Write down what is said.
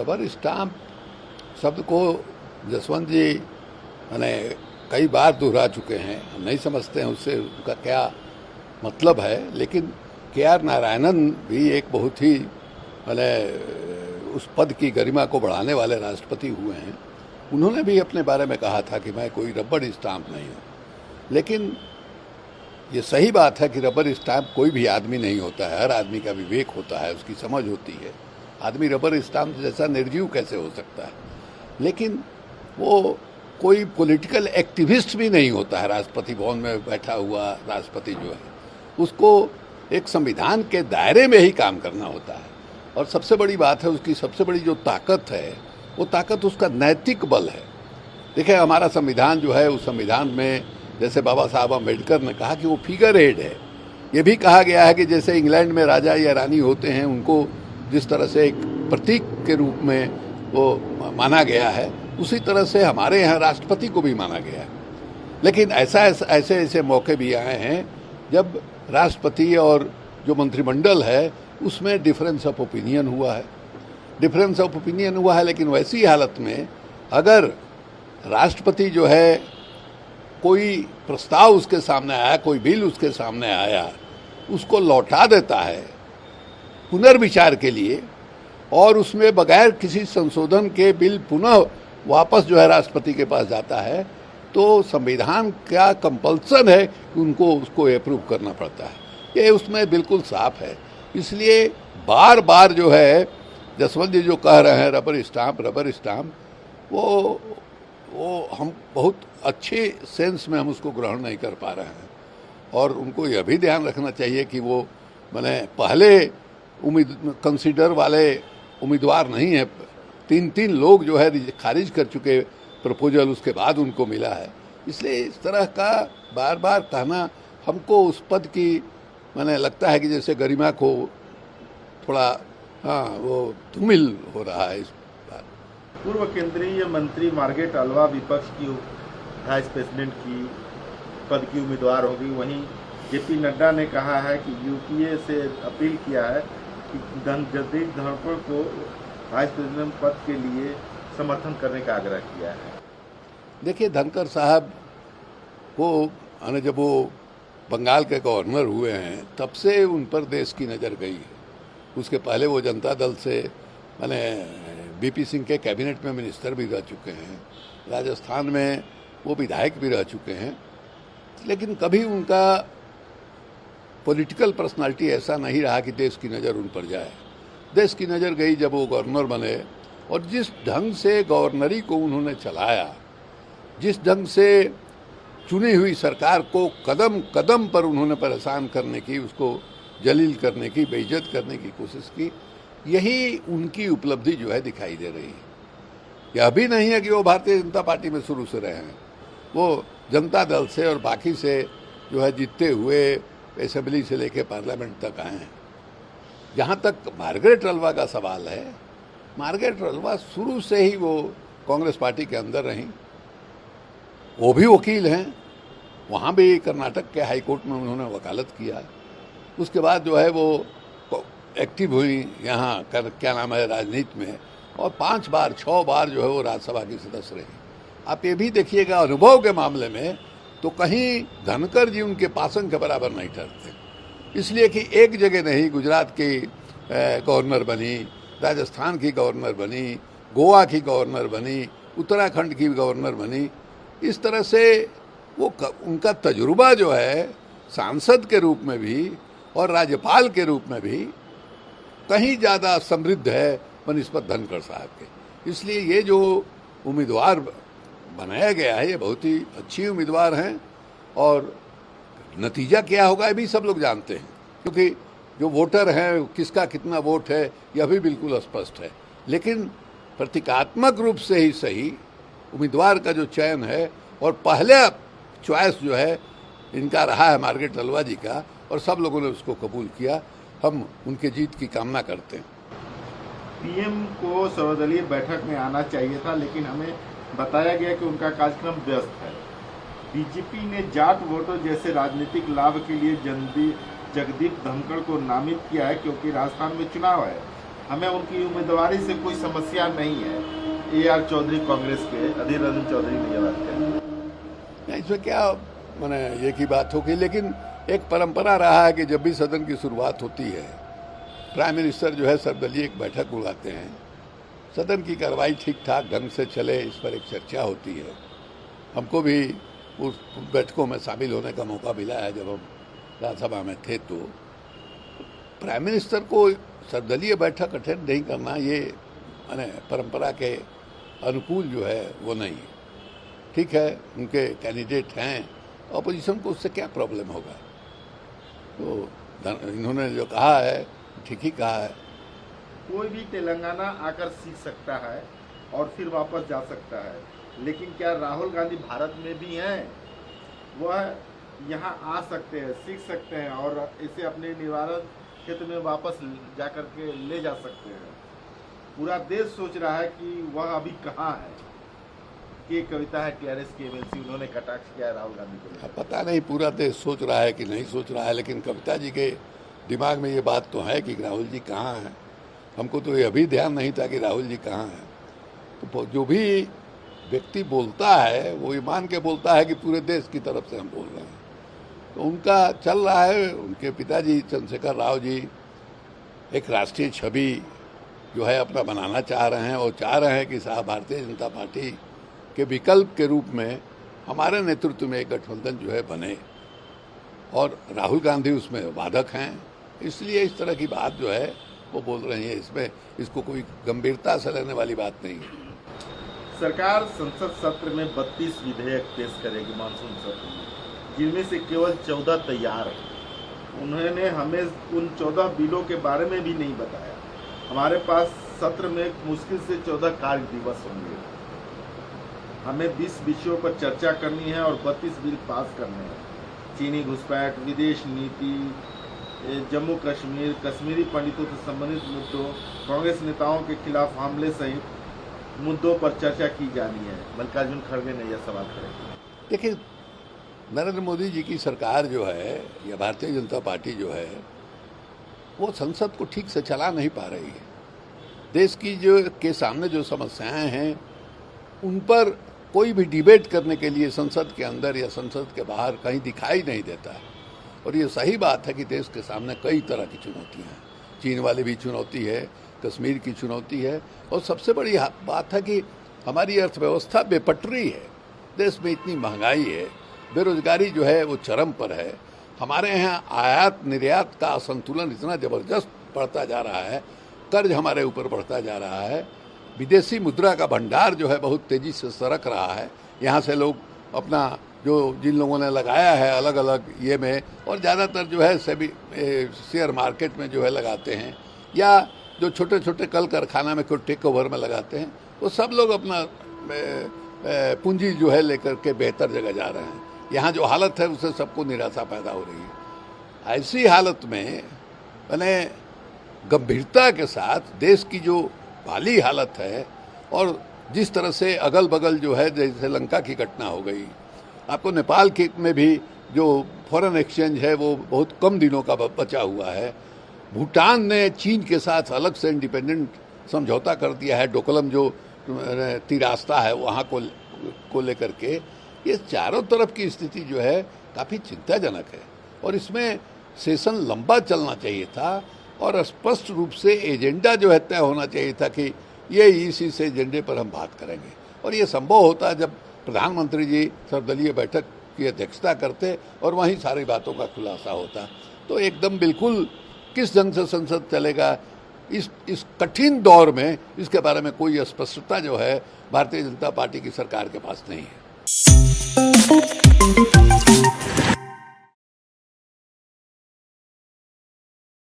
Rubber stamp शब्द को जसवंत जी मैंने कई बार दोहरा चुके हैं, हम नहीं समझते हैं उससे उनका क्या मतलब है। लेकिन के.आर. नारायणन भी एक बहुत ही मैंने उस पद की गरिमा को बढ़ाने वाले राष्ट्रपति हुए हैं। उन्होंने भी अपने बारे में कहा था कि मैं कोई रबड़ स्टाम्प नहीं हूँ। लेकिन ये सही बात है कि रबर स्टाम्प कोई भी आदमी नहीं होता है, हर आदमी का विवेक होता है, उसकी समझ होती है। आदमी रबर स्टाम्प जैसा निर्जीव कैसे हो सकता है? लेकिन वो कोई पॉलिटिकल एक्टिविस्ट भी नहीं होता है। राष्ट्रपति भवन में बैठा हुआ राष्ट्रपति जो है उसको एक संविधान के दायरे में ही काम करना होता है। और सबसे बड़ी बात है, उसकी सबसे बड़ी जो ताकत है वो ताकत उसका नैतिक बल है। देखिए, हमारा संविधान जो है, उस संविधान में जैसे बाबा साहब अम्बेडकर ने कहा कि वो फिगर हेड है। ये भी कहा गया है कि जैसे इंग्लैंड में राजा या रानी होते हैं, उनको जिस तरह से एक प्रतीक के रूप में वो माना गया है, उसी तरह से हमारे यहाँ राष्ट्रपति को भी माना गया है। लेकिन ऐसे मौके भी आए हैं जब राष्ट्रपति और जो मंत्रिमंडल है उसमें डिफरेंस ऑफ ओपिनियन हुआ है। लेकिन वैसी हालत में अगर राष्ट्रपति जो है, कोई प्रस्ताव उसके सामने आया, कोई बिल उसके सामने आया, उसको लौटा देता है पुनर्विचार के लिए और उसमें बगैर किसी संशोधन के बिल पुनः वापस जो है राष्ट्रपति के पास जाता है, तो संविधान का कंपल्सन है कि उनको उसको अप्रूव करना पड़ता है। ये उसमें बिल्कुल साफ है। इसलिए बार बार जो है जसवंत जी जो कह रहे हैं रबर स्टाम्प, वो हम बहुत अच्छे सेंस में हम उसको ग्रहण नहीं कर पा रहे हैं। और उनको यह भी ध्यान रखना चाहिए कि वो मैंने पहले कंसीडर वाले उम्मीदवार नहीं है, तीन लोग जो है खारिज कर चुके प्रपोजल, उसके बाद उनको मिला है। इसलिए इस तरह का बार बार कहना हमको उस पद की मैंने लगता है कि जैसे गरिमा को थोड़ा वो धूमिल हो रहा है इस बार। पूर्व केंद्रीय मंत्री मार्गरेट अल्वा विपक्ष की वाइस प्रेसिडेंट की पद की उम्मीदवार होगी। वहीं जेपी नड्डा ने कहा है कि यूपीए से अपील किया है कि जगदीप धनखड़ को वाइस प्रेसिडेंट पद के लिए समर्थन करने का आग्रह किया है। देखिए, धनखड़ साहब को जब वो बंगाल के गवर्नर हुए हैं तब से उन पर देश की नज़र गई है। उसके पहले वो जनता दल से मैंने बीपी सिंह के कैबिनेट में मिनिस्टर भी रह चुके हैं, राजस्थान में वो विधायक भी रह चुके हैं। लेकिन कभी उनका पॉलिटिकल पर्सनालिटी ऐसा नहीं रहा कि देश की नज़र उन पर जाए। देश की नज़र गई जब वो गवर्नर बने और जिस ढंग से गवर्नरी को उन्होंने चलाया, जिस ढंग से चुनी हुई सरकार को कदम कदम पर उन्होंने परेशान करने की, उसको जलील करने की, बेइज्जत करने की कोशिश की, यही उनकी उपलब्धि जो है दिखाई दे रही है। यह भी नहीं है कि वो भारतीय जनता पार्टी में शुरू से रहे हैं, वो जनता दल से और बाकी से जो है जीतते हुए असेंबली से लेकर पार्लियामेंट तक आए हैं। जहाँ तक मार्गरेट अल्वा का सवाल है, मार्गरेट अल्वा शुरू से ही वो कांग्रेस पार्टी के अंदर रहीं, वो भी वकील हैं, वहाँ भी कर्नाटक के हाई कोर्ट में उन्होंने वकालत किया। उसके बाद जो है वो एक्टिव हुई यहाँ क्या नाम है राजनीति में, और 5 बार 6 बार जो है वो राज्यसभा की सदस्य रही। आप ये भी देखिएगा अनुभव के मामले में तो कहीं धनखड़ जी उनके पासंग के बराबर नहीं ठहरते, इसलिए कि एक जगह नहीं, गुजरात की गवर्नर बनी, राजस्थान की गवर्नर बनी, गोवा की गवर्नर बनी, उत्तराखंड की गवर्नर बनी। इस तरह से वो उनका तजुर्बा जो है सांसद के रूप में भी और राज्यपाल के रूप में भी कहीं ज़्यादा समृद्ध है बनिस्बत धनखड़ साहब के। इसलिए ये जो उम्मीदवार बनाया गया है ये बहुत ही अच्छी उम्मीदवार हैं, और नतीजा क्या होगा ये भी सब लोग जानते हैं, क्योंकि जो वोटर हैं किसका कितना वोट है यह भी बिल्कुल स्पष्ट है। लेकिन प्रतीकात्मक रूप से ही सही उम्मीदवार का जो चयन है, और पहला चॉइस जो है इनका रहा है मार्गरेट अल्वा जी का, और सब लोगों ने उसको कबूल किया। हम उनके जीत की कामना करते हैं। पीएम को सर्वदलीय बैठक में आना चाहिए था, लेकिन हमें बताया गया कि उनका कार्यक्रम व्यस्त है। बीजेपी ने जाट वोटर जैसे राजनीतिक लाभ के लिए जगदीप धनखड़ को नामित किया है, क्योंकि राजस्थान में चुनाव है। हमें उनकी उम्मीदवारी से कोई समस्या नहीं है। AR चौधरी कांग्रेस के, अधीर रंजन चौधरी ने ये बात कही। इसमें क्या मैंने एक ही बात होगी, लेकिन एक परंपरा रहा है कि जब भी सदन की शुरुआत होती है प्राइम मिनिस्टर जो है सर्वदलीय एक बैठक बुलाते हैं, सदन की कार्रवाई ठीक ठाक ढंग से चले इस पर एक चर्चा होती है। हमको भी उस बैठकों में शामिल होने का मौका मिला है जब हम राज्यसभा में थे। तो प्राइम मिनिस्टर को सर्वदलीय बैठक अटेंड नहीं करना ये माने परंपरा के अनुकूल जो है वो नहीं है। ठीक है, उनके कैंडिडेट हैं, ऑपोजिशन को उससे क्या प्रॉब्लम होगा। तो इन्होंने जो कहा है ठीक ही कहा है। कोई भी तेलंगाना आकर सीख सकता है और फिर वापस जा सकता है, लेकिन क्या राहुल गांधी भारत में भी हैं? वह यहाँ आ सकते हैं, सीख सकते हैं और इसे अपने निवारण क्षेत्र में वापस जा कर के ले जा सकते हैं। पूरा देश सोच रहा है कि वह अभी कहाँ है। ये कविता है TRS के MLC, उन्होंने कटाक्ष किया है राहुल गांधी को। अब पता नहीं पूरा देश सोच रहा है कि नहीं सोच रहा है, लेकिन कविता जी के दिमाग में ये बात तो है कि राहुल जी कहाँ हैं। हमको तो ये अभी ध्यान नहीं था कि राहुल जी कहाँ हैं। तो जो भी व्यक्ति बोलता है वो ये मान के बोलता है कि पूरे देश की तरफ से हम बोल रहे हैं। तो उनका चल रहा है। उनके पिताजी चंद्रशेखर राव जी एक राष्ट्रीय छवि जो है अपना बनाना चाह रहे हैं और चाह रहे हैं कि साहब भारतीय जनता पार्टी के विकल्प के रूप में हमारे नेतृत्व में एक गठबंधन जो है बने, और राहुल गांधी उसमें वादक हैं। इसलिए इस तरह की बात जो है वो बोल रही है। इसमें इसको कोई गंभीरता से लेने वाली बात नहीं है। सरकार संसद सत्र में 32 विधेयक पेश करेगी मानसून सत्र में, जिनमें से केवल 14 तैयार हैं। उन्होंने हमें उन 14 बिलों के बारे में भी नहीं बताया। हमारे पास सत्र में मुश्किल से 14 कार्य दिवस होंगे। हमें 20 विषयों पर चर्चा करनी है और 32 बिल पास करने हैं। चीनी घुसपैठ, विदेश नीति, जम्मू कश्मीर, कश्मीरी पंडितों से संबंधित मुद्दों, कांग्रेस नेताओं के खिलाफ हमले सहित मुद्दों पर चर्चा की जानी है। मल्लिकार्जुन खड़गे ने यह सवाल करें। देखिए, नरेंद्र मोदी जी की सरकार जो है या भारतीय जनता पार्टी जो है वो संसद को ठीक से चला नहीं पा रही है। देश की जो के सामने जो समस्याएं हैं उन पर कोई भी डिबेट करने के लिए संसद के अंदर या संसद के बाहर कहीं दिखाई नहीं देता है। और ये सही बात है कि देश के सामने कई तरह की चुनौतियां हैं। चीन वाली भी चुनौती है, कश्मीर की चुनौती है, और सबसे बड़ी बात है कि हमारी अर्थव्यवस्था बेपटरी है। देश में इतनी महंगाई है, बेरोजगारी जो है वो चरम पर है। हमारे यहाँ आयात निर्यात का असंतुलन इतना ज़बरदस्त बढ़ता जा रहा है, कर्ज हमारे ऊपर बढ़ता जा रहा है, विदेशी मुद्रा का भंडार जो है बहुत तेज़ी से सरक रहा है। यहाँ से लोग अपना जो जिन लोगों ने लगाया है अलग अलग ये में, और ज़्यादातर जो है सभी शेयर मार्केट में जो है लगाते हैं, या जो छोटे छोटे कल कारखाना में कोई टेक ओवर में लगाते हैं, वो सब लोग अपना पूंजी जो है लेकर के बेहतर जगह जा रहे हैं। यहाँ जो हालत है उससे सबको निराशा पैदा हो रही है। ऐसी हालत में मैंने गंभीरता के साथ देश की जो हाली हालत है, और जिस तरह से अगल बगल जो है जैसे लंका की घटना हो गई, आपको नेपाल के में भी जो फॉरेन एक्सचेंज है वो बहुत कम दिनों का बचा हुआ है। भूटान ने चीन के साथ अलग से इंडिपेंडेंट समझौता कर दिया है, डोकलम जो तिरास्ता है वहाँ को लेकर के। ये चारों तरफ की स्थिति जो है काफ़ी चिंताजनक है, और इसमें सेशन लंबा चलना चाहिए था और स्पष्ट रूप से एजेंडा जो है तय होना चाहिए था कि ये इसी से एजेंडे पर हम बात करेंगे। और ये संभव होता जब प्रधानमंत्री जी सर्वदलीय बैठक की अध्यक्षता करते और वहीं सारी बातों का खुलासा होता। तो एकदम बिल्कुल किस ढंग से संसद चलेगा इस कठिन दौर में, इसके बारे में कोई स्पष्टता जो है भारतीय जनता पार्टी की सरकार के पास नहीं है।